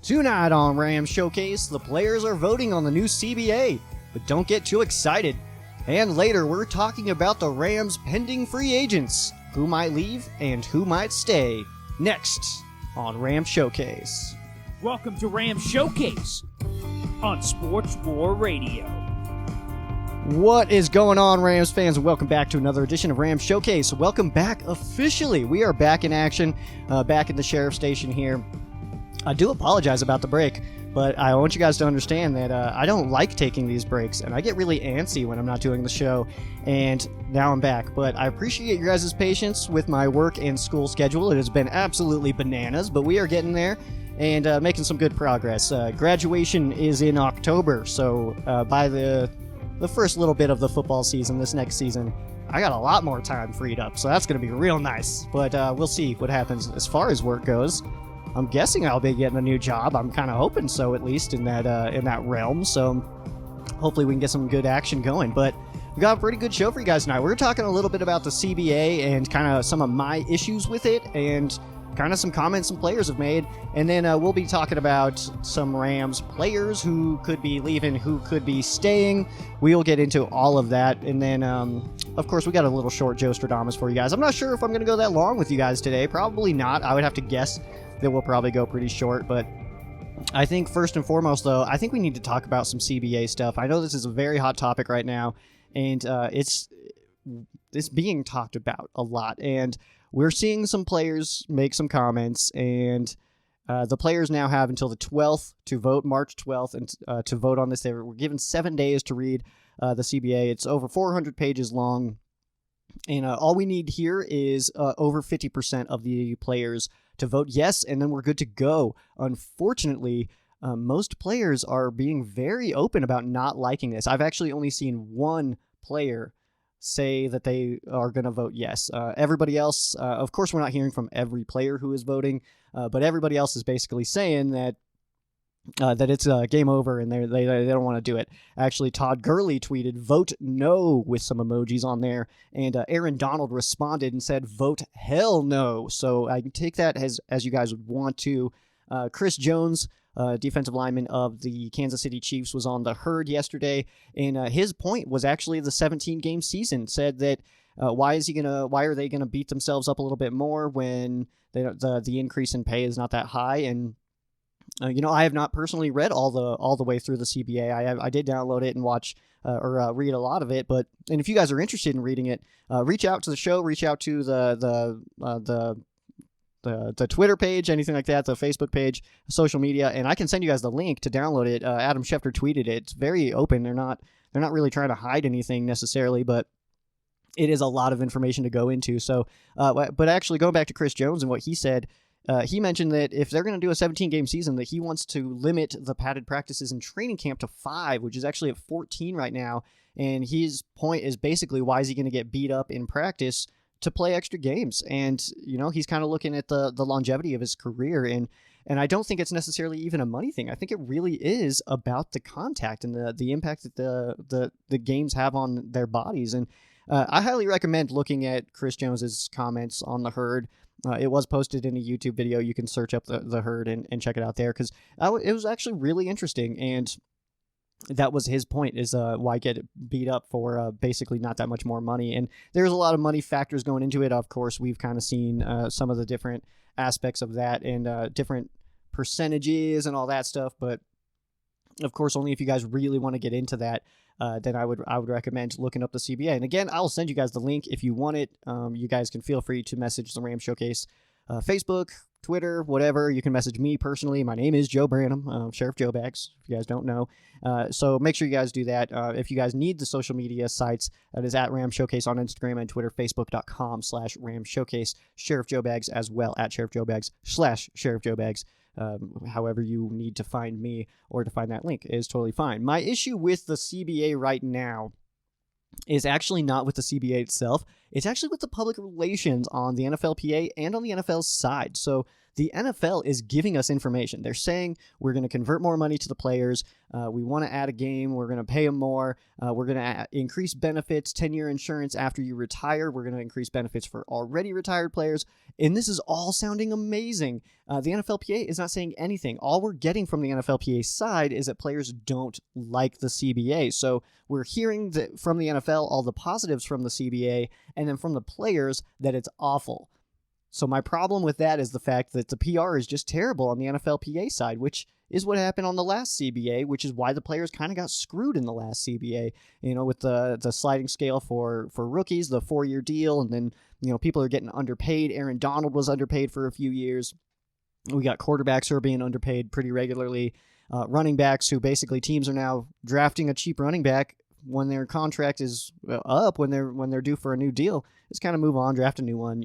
Tonight on Rams Showcase, the players are voting on the new CBA, but don't get too excited. And later, we're talking about the Rams' pending free agents, who might leave and who might stay. Next on Rams Showcase. Welcome to Rams Showcase on Sports War Radio. What is going on, Rams fans? Welcome back to another edition of Rams Showcase. Welcome back officially. We are back in action, back in the Sheriff Station here. I do apologize about the break, but I want you guys to understand that I don't like taking these breaks, and I get really antsy when I'm not doing the show, and now I'm back. But I appreciate your guys' patience with my work and school schedule. It has been absolutely bananas, but we are getting there and making some good progress. Graduation is in October, so by the first little bit of the football season, this next season, I got a lot more time freed up, so that's going to be real nice. But we'll see what happens as far as work goes. I'm guessing I'll be getting a new job. I'm kind of hoping so, at least in that realm. So hopefully we can get some good action going. But we got a pretty good show for you guys tonight. We're talking a little bit about the CBA and kind of some of my issues with it, and kind of some comments some players have made. And then we'll be talking about some Rams players who could be leaving, who could be staying. We'll get into all of that. And then, of course, we got a little short Joe Stradamus for you guys. I'm not sure if I'm going to go that long with you guys today. Probably not. I would have to guess that we'll probably go pretty short. But I think first and foremost, though, I think we need to talk about some CBA stuff. I know this is a very hot topic right now, and it's being talked about a lot. And we're seeing some players make some comments, and the players now have until the 12th to vote, March 12th, and to vote on this. They were given 7 days to read the CBA. It's over 400 pages long, and all we need here is over 50% of the players to vote yes, and then we're good to go. Unfortunately, most players are being very open about not liking this. I've actually only seen one player say that they are going to vote yes. Everybody else, of course, we're not hearing from every player who is voting, but everybody else is basically saying that it's game over and they don't want to do it. Actually, Todd Gurley tweeted, "Vote no," with some emojis on there, and Aaron Donald responded and said, "Vote hell no." So I can take that as you guys would want to. Chris Jones, defensive lineman of the Kansas City Chiefs, was on the herd yesterday, and his point was actually the 17-game season. Said that why are they gonna beat themselves up a little bit more when the increase in pay is not that high? And I have not personally read all the way through the CBA. I did download it and watch or read a lot of it. And if you guys are interested in reading it, reach out to the show, reach out to the Twitter page, anything like that, the Facebook page, social media, and I can send you guys the link to download it. Adam Schefter tweeted it. It's very open. They're not really trying to hide anything necessarily, but it is a lot of information to go into. So, but actually going back to Chris Jones and what he said, he mentioned that if they're going to do a 17-game season, that he wants to limit the padded practices in training camp to 5, which is actually at 14 right now. And his point is basically, why is he going to get beat up in practice to play extra games? And he's kind of looking at the longevity of his career, and I don't think it's necessarily even a money thing. I think it really is about the contact and the impact that the games have on their bodies. And I highly recommend looking at Chris Jones's comments on the herd. It was posted in a YouTube video. You can search up the herd and check it out there, because it was actually really interesting. And that was his point, is why get beat up for basically not that much more money. And there's a lot of money factors going into it. Of course, we've kind of seen some of the different aspects of that and different percentages and all that stuff. But of course, only if you guys really want to get into that, then I would recommend looking up the CBA. And again, I'll send you guys the link if you want it. You guys can feel free to message the Rams Showcase Facebook, Twitter, whatever. You can message me personally. My name is Joe Branham, Sheriff JoeBags, if you guys don't know. So make sure you guys do that. If you guys need the social media sites, that is at Rams Showcase on Instagram and Twitter, facebook.com/Rams Showcase, Sheriff JoeBags as well, at Sheriff JoeBags /Sheriff JoeBags. However you need to find me or to find that link is totally fine. My issue with the CBA right now is actually not with the CBA itself. It's actually with the public relations on the NFLPA and on the NFL's side. So the NFL is giving us information. They're saying we're going to convert more money to the players. We want to add a game. We're going to pay them more. We're going to increase benefits, 10-year insurance after you retire. We're going to increase benefits for already retired players. And this is all sounding amazing. The NFLPA is not saying anything. All we're getting from the NFLPA side is that players don't like the CBA. So we're hearing that from the NFL all the positives from the CBA, and then from the players that it's awful. So my problem with that is the fact that the PR is just terrible on the NFLPA side, which is what happened on the last CBA, which is why the players kind of got screwed in the last CBA, with the sliding scale for rookies, the 4-year deal, and then, people are getting underpaid. Aaron Donald was underpaid for a few years. We got quarterbacks who are being underpaid pretty regularly. Running backs who basically teams are now drafting a cheap running back when their contract is up, when they're due for a new deal. Just kind of move on, draft a new one,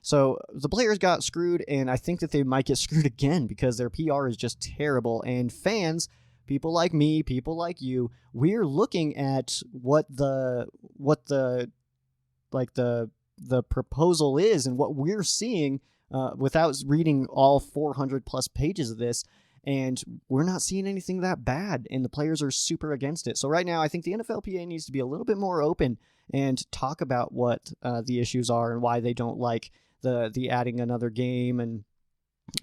So the players got screwed, and I think that they might get screwed again because their PR is just terrible. And fans, people like me, people like you, we're looking at what the proposal is and what we're seeing without reading all 400 plus pages of this. And we're not seeing anything that bad, and the players are super against it. So right now, I think the NFLPA needs to be a little bit more open and talk about what the issues are and why they don't like the adding another game and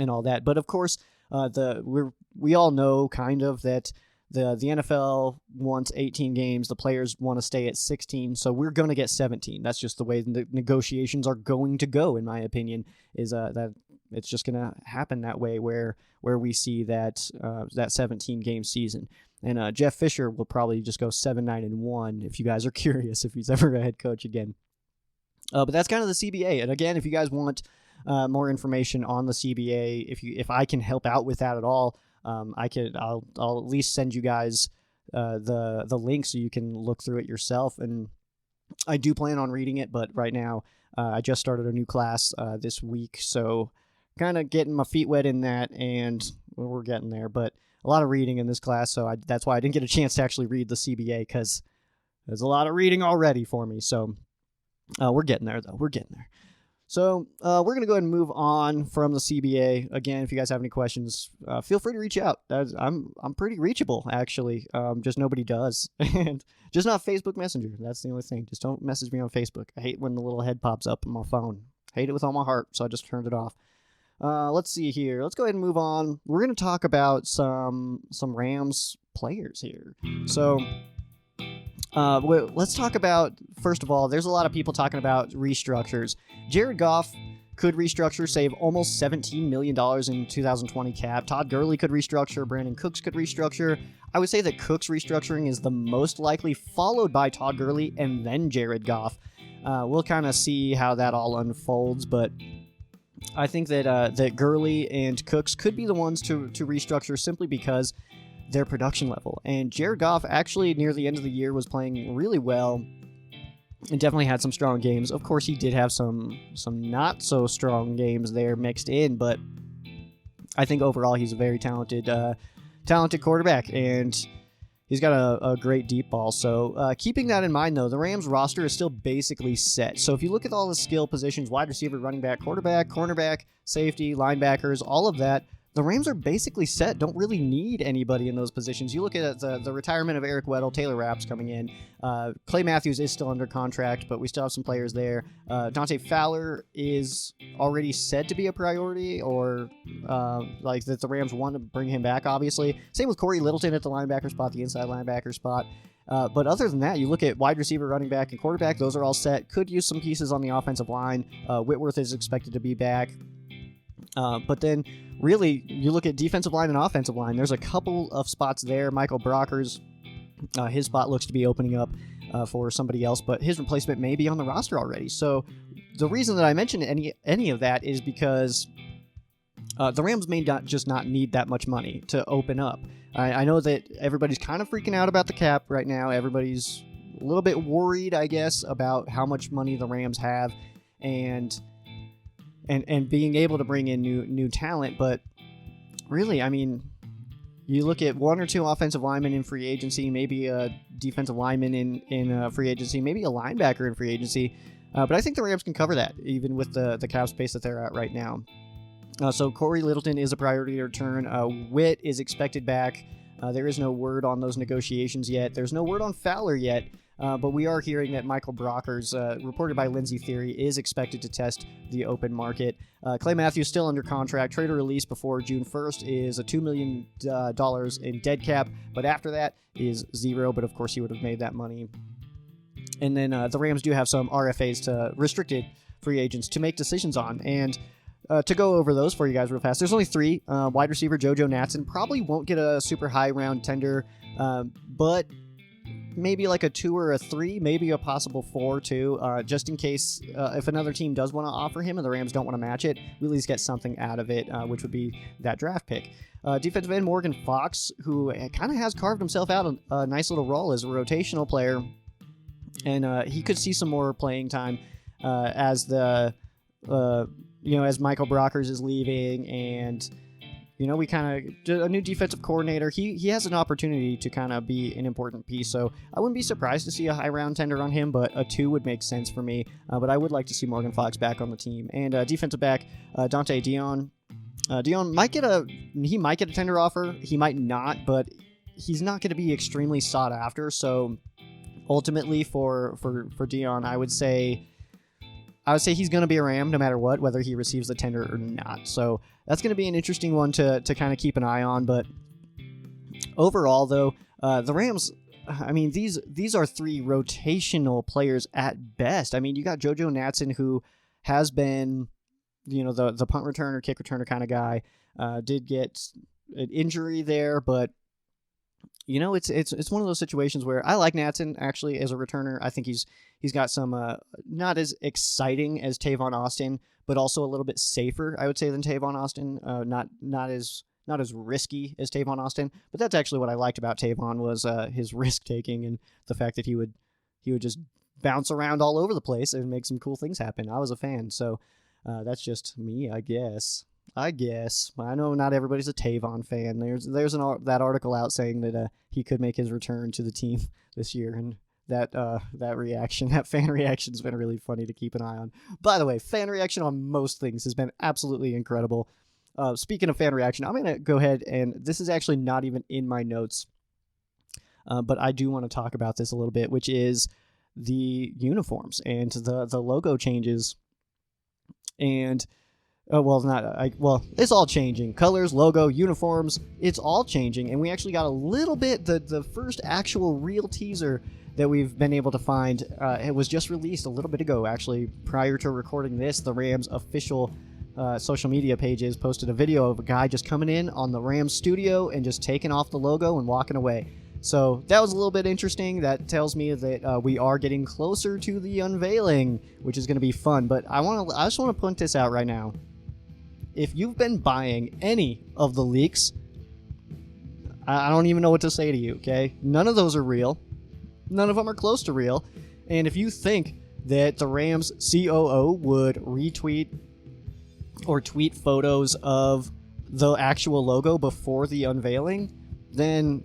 all that. But of course, we all know kind of that the NFL wants 18 games. The players want to stay at 16, so we're going to get 17. That's just the way the negotiations are going to go, in my opinion. Is that it's just going to happen that way, where we see that 17 game season. And Jeff Fisher will probably just go 7-9-1 if you guys are curious, if he's ever a head coach again. But that's kind of the CBA. And again, if you guys want more information on the CBA, if I can help out with that at all, I'll at least send you guys the link so you can look through it yourself. And I do plan on reading it, but right now I just started a new class this week, so kind of getting my feet wet in that, and we're getting there. But a lot of reading in this class, so that's why I didn't get a chance to actually read the CBA, because there's a lot of reading already for me. So we're getting there, though. We're getting there. So we're going to go ahead and move on from the CBA. Again, if you guys have any questions, feel free to reach out. I'm pretty reachable, actually. Just nobody does. And just not Facebook Messenger. That's the only thing. Just don't message me on Facebook. I hate when the little head pops up on my phone. Hate it with all my heart, so I just turned it off. Let's see here. Let's go ahead and move on. We're going to talk about some Rams players here. So let's talk about, first of all, there's a lot of people talking about restructures. Jared Goff could restructure, save almost $17 million in 2020 cap. Todd Gurley could restructure. Brandon Cooks could restructure. I would say that Cooks restructuring is the most likely, followed by Todd Gurley and then Jared Goff. We'll kind of see how that all unfolds, but I think that Gurley and Cooks could be the ones to restructure simply because their production level. And Jared Goff actually near the end of the year was playing really well and definitely had some strong games. Of course, he did have some not so strong games there mixed in, but I think overall he's a very talented quarterback, and he's got a great deep ball. So keeping that in mind, though, the Rams roster is still basically set. So if you look at all the skill positions, wide receiver, running back, quarterback, cornerback, safety, linebackers, all of that, the Rams are basically set. Don't really need anybody in those positions. You look at the retirement of Eric Weddle, Taylor Rapp's coming in. Clay Matthews is still under contract, but we still have some players there. Dante Fowler is already said to be a priority, or like that the Rams want to bring him back, obviously. Same with Corey Littleton at the linebacker spot, the inside linebacker spot. But other than that, you look at wide receiver, running back, and quarterback. Those are all set. Could use some pieces on the offensive line. Whitworth is expected to be back. But then, really, you look at defensive line and offensive line. There's a couple of spots there. Michael Brockers, his spot looks to be opening up for somebody else, but his replacement may be on the roster already. So the reason that I mentioned any of that is because the Rams may not need that much money to open up. I know that everybody's kind of freaking out about the cap right now. Everybody's a little bit worried, I guess, about how much money the Rams have and being able to bring in new talent. But really, I mean, you look at one or two offensive linemen in free agency, maybe a defensive lineman in free agency, maybe a linebacker in free agency. But I think the Rams can cover that, even with the cap space that they're at right now. So Corey Littleton is a priority to return. Witt is expected back. There is no word on those negotiations yet. There's no word on Fowler yet. But we are hearing that Michael Brockers, reported by Lindsey Theory, is expected to test the open market. Clay Matthews still under contract. Trade or release before June 1st is a $2 million in dead cap, but after that is zero. But of course, he would have made that money. And then the Rams do have some RFAs to restricted free agents to make decisions on. And to go over those for you guys real fast, there's only 3. Wide receiver JoJo Natson probably won't get a super high round tender, but maybe like a 2 or a 3, maybe a possible 4 too, just in case if another team does want to offer him and the Rams don't want to match it, we at least get something out of it, which would be that draft pick. Defensive end Morgan Fox, who kind of has carved himself out a nice little role as a rotational player, and he could see some more playing time as the as Michael Brockers is leaving, and we kind of a new defensive coordinator. He has an opportunity to kind of be an important piece. So I wouldn't be surprised to see a high round tender on him, but a 2 would make sense for me. But I would like to see Morgan Fox back on the team. And defensive back Dante Dion. Dion might get a tender offer. He might not, but he's not going to be extremely sought after. So ultimately for Dion, I would say he's going to be a Ram no matter what, whether he receives the tender or not. So that's going to be an interesting one to kind of keep an eye on. But overall, though, the Rams, I mean, these are 3 rotational players at best. I mean, you got JoJo Natson, who has been, the punt returner, kick returner kind of guy, did get an injury there, but it's one of those situations where I like Natson actually as a returner. I think he's got some not as exciting as Tavon Austin, but also a little bit safer, I would say, than Tavon Austin. Not as risky as Tavon Austin, but that's actually what I liked about Tavon was his risk taking and the fact that he would just bounce around all over the place and make some cool things happen. I was a fan, so that's just me, I guess. I know not everybody's a Tavon fan. There's that article out saying that he could make his return to the team this year, and that fan reaction has been really funny to keep an eye on. By the way, fan reaction on most things has been absolutely incredible. Speaking of fan reaction, I'm going to go ahead, and this is actually not even in my notes, but I do want to talk about this a little bit, which is the uniforms and the logo changes. And it's all changing. Colors, logo, uniforms, it's all changing. And we actually got a little bit, the first actual real teaser that we've been able to find. It was just released a little bit ago, actually. Prior to recording this, the Rams official social media pages posted a video of a guy just coming in on the Rams studio and just taking off the logo and walking away. So that was a little bit interesting. That tells me that we are getting closer to the unveiling, which is going to be fun. But I just want to point this out right now. If you've been buying any of the leaks, I don't even know what to say to you, okay? None of those are real. None of them are close to real. And if you think that the Rams COO would retweet or tweet photos of the actual logo before the unveiling, then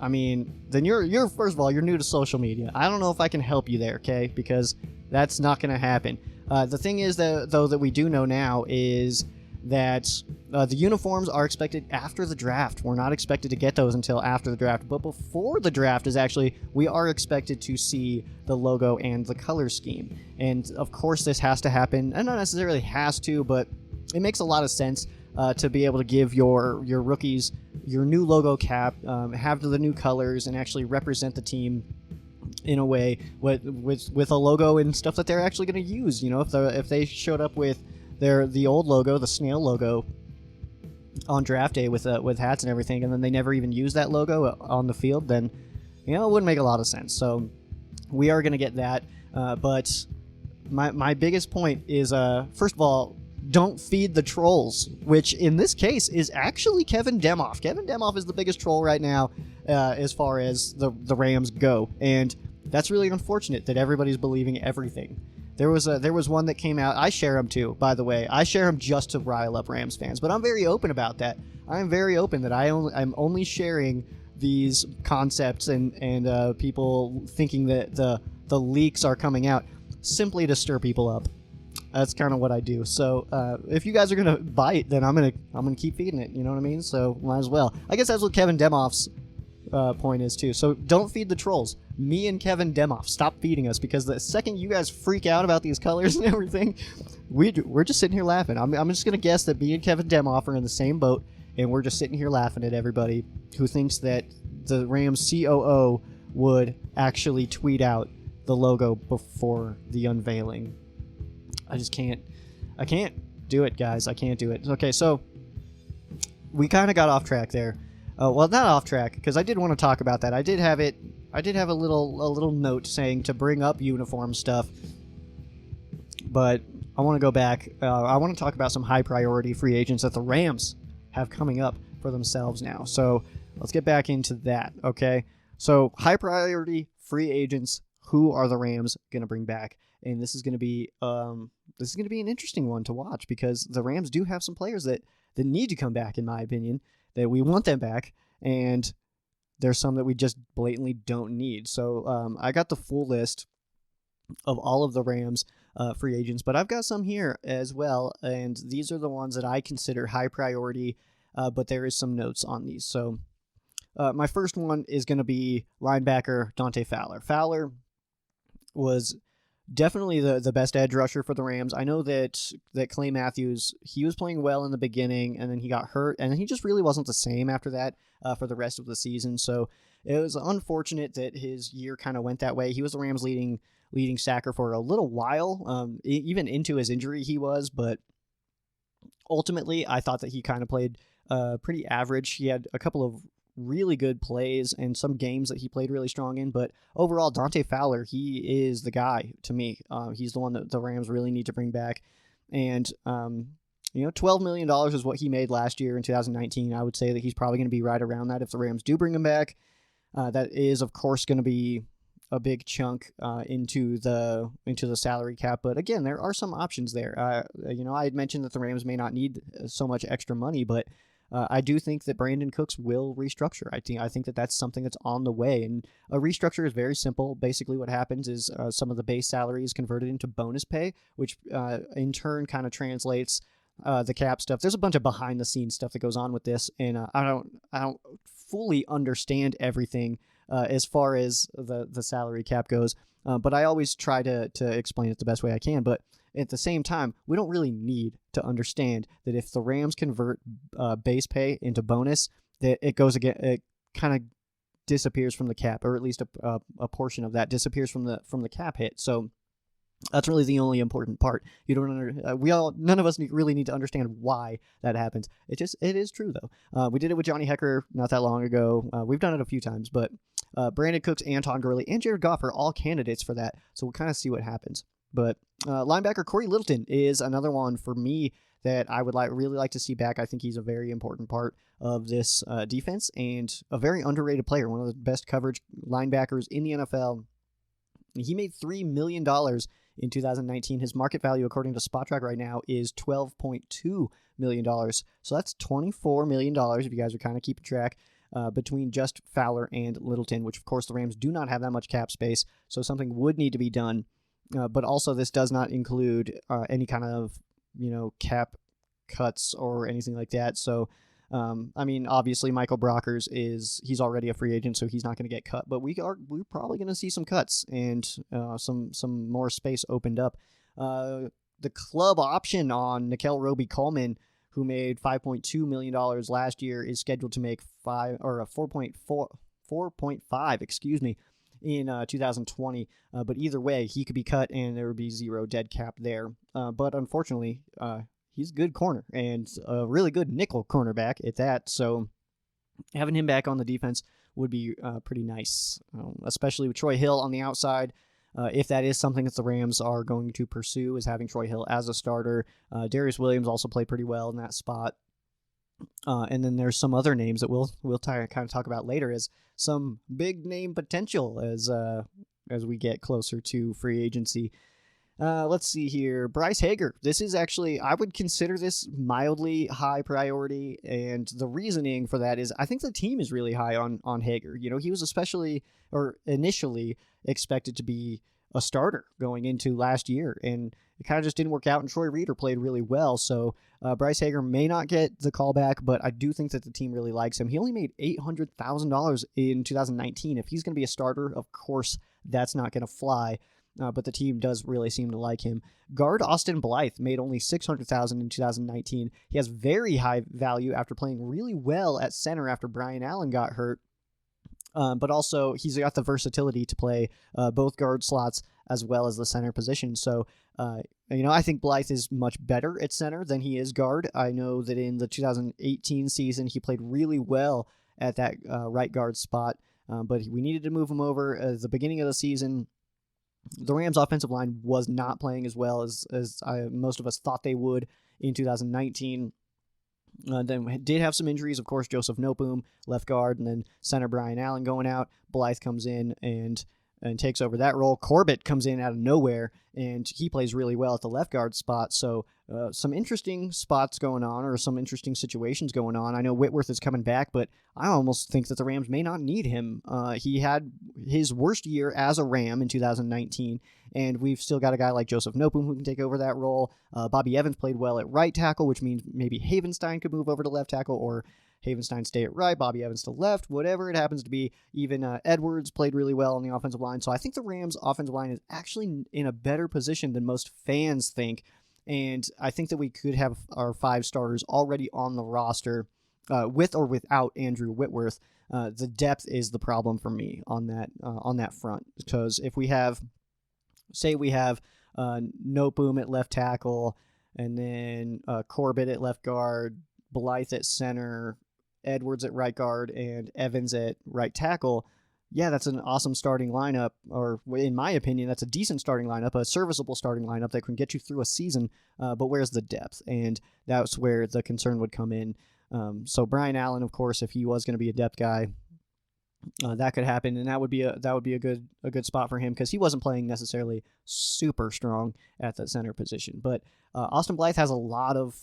you're first of all, you're new to social media. I don't know if I can help you there, okay? Because that's not going to happen. The thing is, that we do know now is that the uniforms are expected after the draft. We're not expected to get those until after the draft. But before the draft we are expected to see the logo and the color scheme. And of course this has to happen. And not necessarily has to, but it makes a lot of sense to be able to give your rookies your new logo cap, have the new colors, and actually represent the team in a way with a logo and stuff that they're actually going to use. If they showed up with the old logo, the snail logo, on draft day with hats and everything, and then they never even use that logo on the field, then it wouldn't make a lot of sense. So we are going to get that. But my biggest point is, first of all, don't feed the trolls, which in this case is actually Kevin Demoff. Kevin Demoff is the biggest troll right now as far as the Rams go, and that's really unfortunate that everybody's believing everything. There was one that came out. I share him too, by the way. I share him just to rile up Rams fans, but I'm very open about that. I'm very open that I'm only sharing these concepts and people thinking that the leaks are coming out simply to stir people up. That's kind of what I do. So if you guys are gonna bite, then I'm gonna keep feeding it. You know what I mean? So might as well. I guess that's what Kevin Demoff's point is too. So don't feed the trolls. Me and Kevin Demoff, stop feeding us, because the second you guys freak out about these colors and everything, we're just sitting here laughing. I'm just gonna guess that me and Kevin Demoff are in the same boat, and we're just sitting here laughing at everybody who thinks that the Rams COO would actually tweet out the logo before the unveiling. I can't do it, guys. I can't do it. Okay, so we kind of got off track there. Well, not off track, because I did want to talk about that. I did have a little note saying to bring up uniform stuff, but I want to go back. I want to talk about some high priority free agents that the Rams have coming up for themselves now. So let's get back into that. Okay, so high priority free agents. Who are the Rams going to bring back? And this is going to be an interesting one to watch, because the Rams do have some players that need to come back, in my opinion, that we want them back, and there's some that we just blatantly don't need. So I got the full list of all of the Rams free agents, but I've got some here as well, and these are the ones that I consider high priority, but there is some notes on these. So my first one is going to be linebacker Dante Fowler. Fowler was definitely the best edge rusher for the Rams. I know that Clay Matthews, he was playing well in the beginning, and then he got hurt, and then he just really wasn't the same after that for the rest of the season. So it was unfortunate that his year kind of went that way. He was the Rams' leading sacker for a little while, even into his injury he was, but ultimately I thought that he kind of played pretty average. He had a couple of really good plays and some games that he played really strong in, but overall Dante Fowler, he is the guy to me. He's the one that the Rams really need to bring back, and $12 million is what he made last year in 2019. I would say that he's probably going to be right around that if the Rams do bring him back. That is of course going to be a big chunk into the salary cap, but again, there are some options there. I had mentioned that the Rams may not need so much extra money, but I do think that Brandon Cooks will restructure. I think that that's something that's on the way, and a restructure is very simple. Basically, what happens is some of the base salary is converted into bonus pay, which in turn kind of translates the cap stuff. There's a bunch of behind the scenes stuff that goes on with this, and I don't fully understand everything as far as the salary cap goes, but I always try to explain it the best way I can. But at the same time, we don't really need to understand that if the Rams convert base pay into bonus, that it kind of disappears from the cap, or at least a portion of that disappears from the cap hit. So that's really the only important part. None of us really need to understand why that happens. It is true though. We did it with Johnny Hekker not that long ago. We've done it a few times, but Brandon Cooks, Anton Gurley, and Jared Goff are all candidates for that. So we'll kind of see what happens. But linebacker Corey Littleton is another one for me that I would really like to see back. I think he's a very important part of this defense, and a very underrated player, one of the best coverage linebackers in the NFL. He made $3 million in 2019. His market value, according to SpotTrack right now, is $12.2 million. So that's $24 million, if you guys are kind of keeping track, between just Fowler and Littleton, which, of course, the Rams do not have that much cap space, so something would need to be done. But also, this does not include any kind of, cap cuts or anything like that. So, obviously, Michael Brockers he's already a free agent, so he's not going to get cut. But we're probably going to see some cuts and some more space opened up. The club option on Nickel Roby-Coleman, who made $5.2 million last year, is scheduled to make 4.5, in 2020, but either way, he could be cut and there would be zero dead cap there. But unfortunately, he's a good corner and a really good nickel cornerback at that, so having him back on the defense would be pretty nice, especially with Troy Hill on the outside. If that is something that the Rams are going to pursue, is having Troy Hill as a starter. Darius Williams also played pretty well in that spot. And then there's some other names that we'll kind of talk about later as some big name potential as we get closer to free agency. Let's see here. Bryce Hager. This is actually, I would consider this mildly high priority, and the reasoning for that is I think the team is really high on Hager. He was initially expected to be a starter going into last year, and it kind of just didn't work out, and Troy Reeder played really well. So Bryce Hager may not get the callback, but I do think that the team really likes him. He only made $800,000 in 2019. If he's going to be a starter, of course, that's not going to fly. But the team does really seem to like him. Guard Austin Blythe made only $600,000 in 2019. He has very high value after playing really well at center after Brian Allen got hurt. But also, he's got the versatility to play both guard slots as well as the center position. So, I think Blythe is much better at center than he is guard. I know that in the 2018 season, he played really well at that right guard spot, but we needed to move him over at the beginning of the season. The Rams' offensive line was not playing as well as most of us thought they would in 2019. Then we did have some injuries, of course. Joseph Noteboom, left guard, and then center Brian Allen going out. Blythe comes in and takes over that role. Corbett comes in out of nowhere, and he plays really well at the left guard spot. So some interesting spots going on, or some interesting situations going on. I know Whitworth is coming back, but I almost think that the Rams may not need him. He had his worst year as a Ram in 2019, and we've still got a guy like Joseph Noteboom who can take over that role. Bobby Evans played well at right tackle, which means maybe Havenstein could move over to left tackle, or Havenstein stay at right, Bobby Evans to left, whatever it happens to be. Even Edwards played really well on the offensive line. So I think the Rams' offensive line is actually in a better position than most fans think. And I think that we could have our 5 starters already on the roster with or without Andrew Whitworth. The depth is the problem for me on that front. Because if we have, say we have Noteboom at left tackle, and then Corbett at left guard, Blythe at center, Edwards at right guard, and Evans at right tackle, yeah, that's an awesome starting lineup, or in my opinion, that's a decent starting lineup, a serviceable starting lineup that can get you through a season, but where's the depth? And that's where the concern would come in. So Brian Allen, of course, if he was going to be a depth guy, that could happen, and that would be a good spot for him, because he wasn't playing necessarily super strong at the center position. But Austin Blythe has a lot of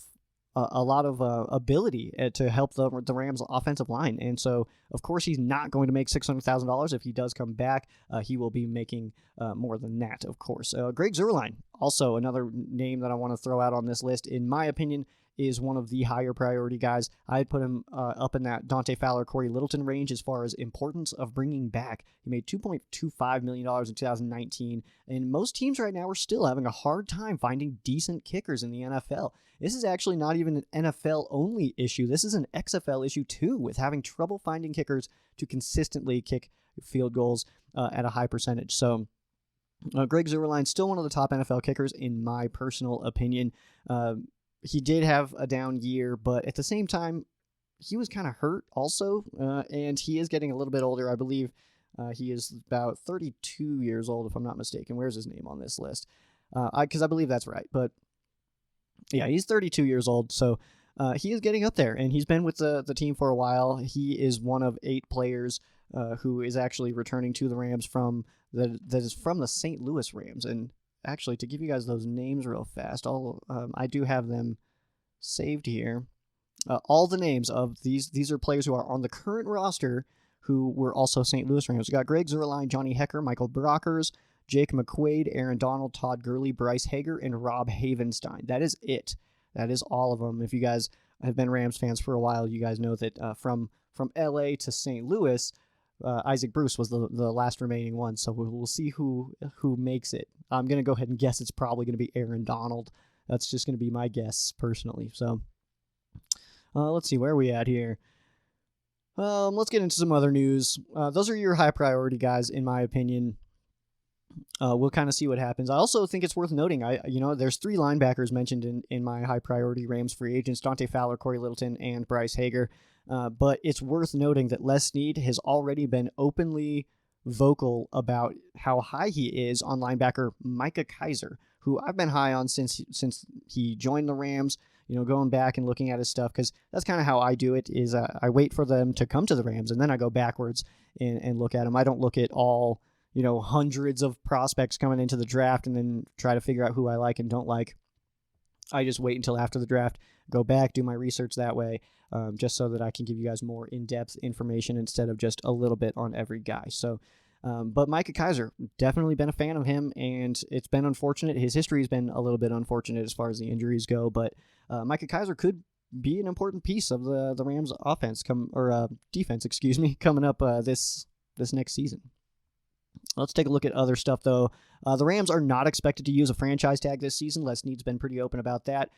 ability to help the Rams' offensive line. And so, of course, he's not going to make $600,000. If he does come back, he will be making more than that, of course. Greg Zuerlein, also another name that I want to throw out on this list, in my opinion, is one of the higher priority guys. I'd put him up in that Dante Fowler, Corey Littleton range as far as importance of bringing back. He made $2.25 million in 2019, and most teams right now are still having a hard time finding decent kickers in the NFL. This is actually not even an NFL-only issue. This is an XFL issue, too, with having trouble finding kickers to consistently kick field goals at a high percentage. So Greg Zuerlein, still one of the top NFL kickers, in my personal opinion. He did have a down year, but at the same time, he was kind of hurt also, and he is getting a little bit older. I believe he is about 32 years old, if I'm not mistaken. Where's his name on this list? Because I believe that's right. But yeah, he's 32 years old, so he is getting up there, and he's been with the team for a while. He is one of 8 players who is actually returning to the Rams that is from the St. Louis Rams. And actually, to give you guys those names real fast, I do have them saved here. All the names of these are players who are on the current roster who were also St. Louis Rams. We got Greg Zuerlein, Johnny Hecker, Michael Brockers, Jake McQuaid, Aaron Donald, Todd Gurley, Bryce Hager, and Rob Havenstein. That is it. That is all of them. If you guys have been Rams fans for a while, you guys know that from LA to St. Louis, Isaac Bruce was the last remaining one. So we'll see who makes it. I'm going to go ahead and guess it's probably going to be Aaron Donald. That's just going to be my guess personally. So let's see, where are we at here? Let's get into some other news. Those are your high priority guys, in my opinion. We'll kind of see what happens. I also think it's worth noting, there's 3 linebackers mentioned in my high priority Rams free agents: Dante Fowler, Corey Littleton, and Bryce Hager. But it's worth noting that Les Snead has already been openly vocal about how high he is on linebacker Micah Kiser, who I've been high on since he joined the Rams. Going back and looking at his stuff, because that's kind of how I do it. Is I wait for them to come to the Rams, and then I go backwards and look at them. I don't look at all hundreds of prospects coming into the draft and then try to figure out who I like and don't like. I just wait until after the draft, go back, do my research that way, just so that I can give you guys more in-depth information instead of just a little bit on every guy. So But Micah Kaiser, definitely been a fan of him, and it's been unfortunate. His history has been a little bit unfortunate as far as the injuries go, but Micah Kaiser could be an important piece of the Rams offense defense, coming up this next season. Let's take a look at other stuff, though. The Rams are not expected to use a franchise tag this season. Les Snead's been pretty open about that.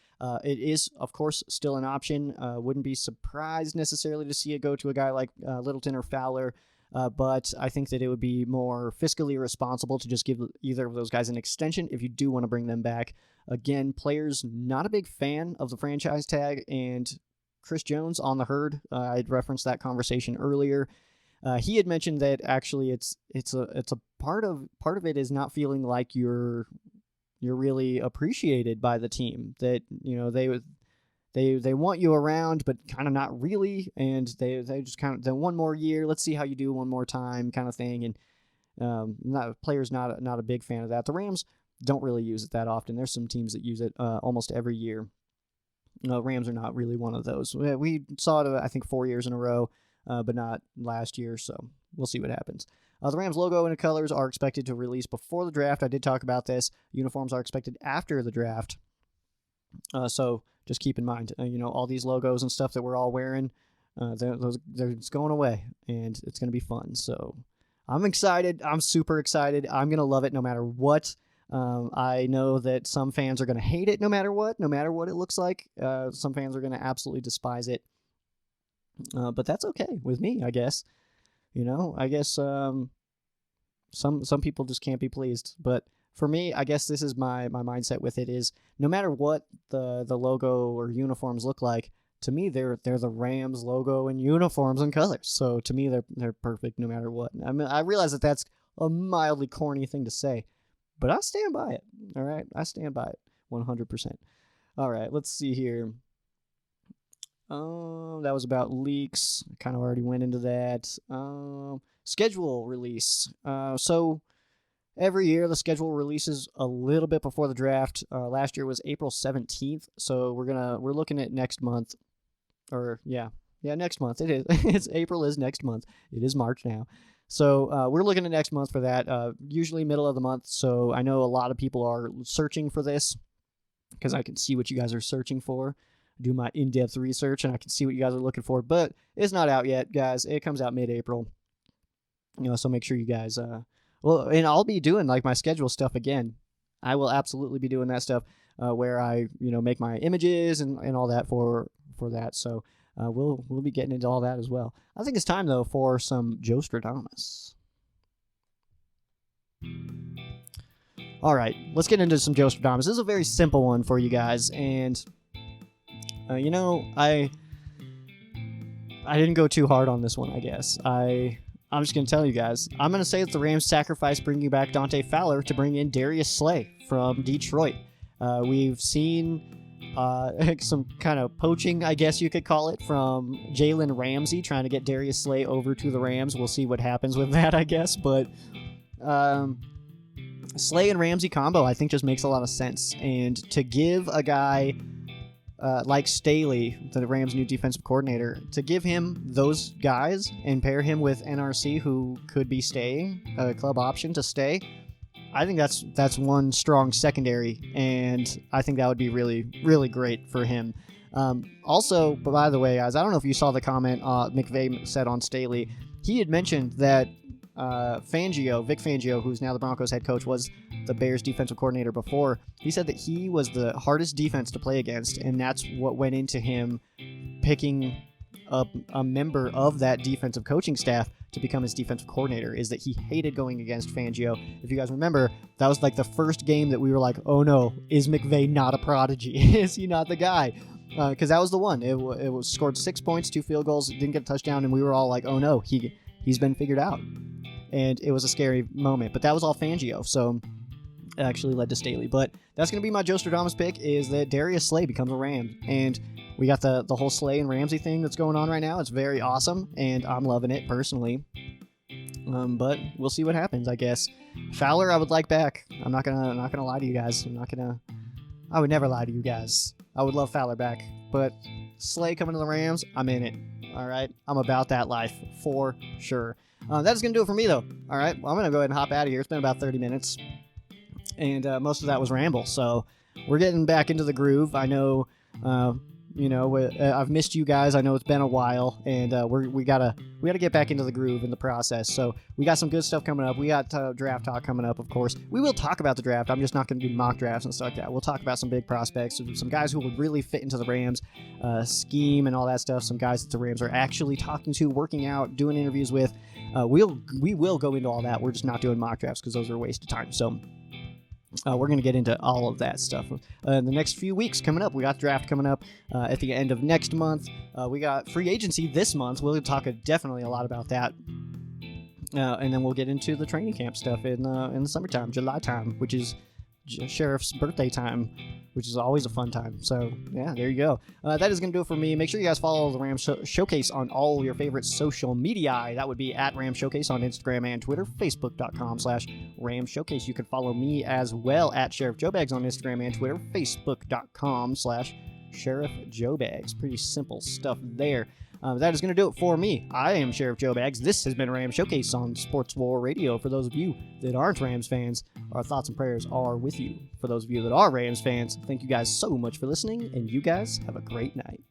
It is, of course, still an option. Wouldn't be surprised necessarily to see it go to a guy like Littleton or Fowler, but I think that it would be more fiscally responsible to just give either of those guys an extension if you do want to bring them back. Again, players not a big fan of the franchise tag, and Chris Jones on the herd. I'd referenced that conversation earlier. He had mentioned that actually it's a part of it is not feeling like you're really appreciated by the team. That they want you around, but kind of not really, and they just kind of then one more year, let's see how you do one more time, kind of thing. And players not a big fan of that. The Rams don't really use it that often. There's some teams that use it almost every year. Rams are not really one of those. We saw it I think 4 years in a row. But not last year, so we'll see what happens. The Rams logo and colors are expected to release before the draft. I did talk about this. Uniforms are expected after the draft. So just keep in mind, all these logos and stuff that we're all wearing, they're going away, and it's going to be fun. So I'm excited. I'm super excited. I'm going to love it no matter what. I know that some fans are going to hate it no matter what it looks like. Some fans are going to absolutely despise it. But that's okay with me, I guess. I guess some people just can't be pleased. But for me, I guess this is my mindset with it is no matter what the logo or uniforms look like, to me they're the Rams logo and uniforms and colors. So to me they're perfect no matter what. I mean, I realize that that's a mildly corny thing to say, but I stand by it. All right, I stand by it 100%. All right, let's see here. That was about leaks. I kind of already went into that. Schedule release. So every year the schedule releases a little bit before the draft. Last year was April 17th. So we're looking at next month. Next month. It is. April is next month. It is March now. So we're looking at next month for that. Usually middle of the month. So I know a lot of people are searching for this because I can see what you guys are searching for. Do my in-depth research, and I can see what you guys are looking for, but it's not out yet, guys. It comes out mid-April, so make sure you guys, and I'll be doing, like, my schedule stuff again. I will absolutely be doing that stuff, where I, make my images and all that for that, so we'll be getting into all that as well. I think it's time, though, for some Joe Stradamus. All right, let's get into some Joe Stradamus. This is a very simple one for you guys, and I didn't go too hard on this one, I guess. I'm just going to tell you guys. I'm going to say that the Rams sacrificed bringing back Dante Fowler to bring in Darius Slay from Detroit. We've seen some kind of poaching, I guess you could call it, from Jalen Ramsey trying to get Darius Slay over to the Rams. We'll see what happens with that, I guess. But Slay and Ramsey combo, I think, just makes a lot of sense. And to give a guy like Staley, the Rams' new defensive coordinator, to give him those guys and pair him with NRC, who could be staying, a club option to stay, I think that's one strong secondary, and I think that would be really, really great for him. Also, by the way, guys, I don't know if you saw the comment McVay said on Staley. He had mentioned that Vic Fangio, who's now the Broncos head coach, was the Bears defensive coordinator before. He said that he was the hardest defense to play against, and that's what went into him picking up a member of that defensive coaching staff to become his defensive coordinator, is that he hated going against Fangio. If you guys remember, that was like the first game that we were like, oh no, is McVay not a prodigy? Is he not the guy? Because that was the one. It was scored 6 points, 2 field goals, didn't get a touchdown, and we were all like, oh no, he's been figured out. And it was a scary moment, but that was all Fangio, so it actually led to Staley. But that's going to be my Joe Stradamus pick, is that Darius Slay becomes a Ram. And we got the whole Slay and Ramsey thing that's going on right now. It's very awesome, and I'm loving it personally. But we'll see what happens, I guess. Fowler, I would like back. I'm not gonna lie to you guys. I would never lie to you guys. I would love Fowler back, but Slay coming to the Rams, I'm in it. All right, I'm about that life for sure. That's going to do it for me, though. All right, well, I'm going to go ahead and hop out of here. It's been about 30 minutes, and most of that was ramble. So we're getting back into the groove. I know, I've missed you guys. I know it's been a while, and we gotta get back into the groove in the process. So we got some good stuff coming up. We got draft talk coming up, of course. We will talk about the draft. I'm just not going to do mock drafts and stuff like that. We'll talk about some big prospects, some guys who would really fit into the Rams scheme and all that stuff. Some guys that the Rams are actually talking to, working out, doing interviews with. We will go into all that. We're just not doing mock drafts because those are a waste of time. So we're going to get into all of that stuff in the next few weeks coming up. We got draft coming up at the end of next month. We got free agency this month. We'll talk definitely a lot about that. And then we'll get into the training camp stuff in the summertime, July time, which is Sheriff's birthday time, which is always a fun time. So, yeah, there you go. That is going to do it for me. Make sure you guys follow the Rams Showcase on all your favorite social media. That would be at Rams Showcase on Instagram and Twitter, Facebook.com/Rams Showcase. You can follow me as well at SheriffJoeBags on Instagram and Twitter, Facebook.com/SheriffJoeBags. Pretty simple stuff there. That is going to do it for me. I am Sheriff Joe Bags. This has been Rams Showcase on Sports War Radio. For those of you that aren't Rams fans, our thoughts and prayers are with you. For those of you that are Rams fans, thank you guys so much for listening, and you guys have a great night.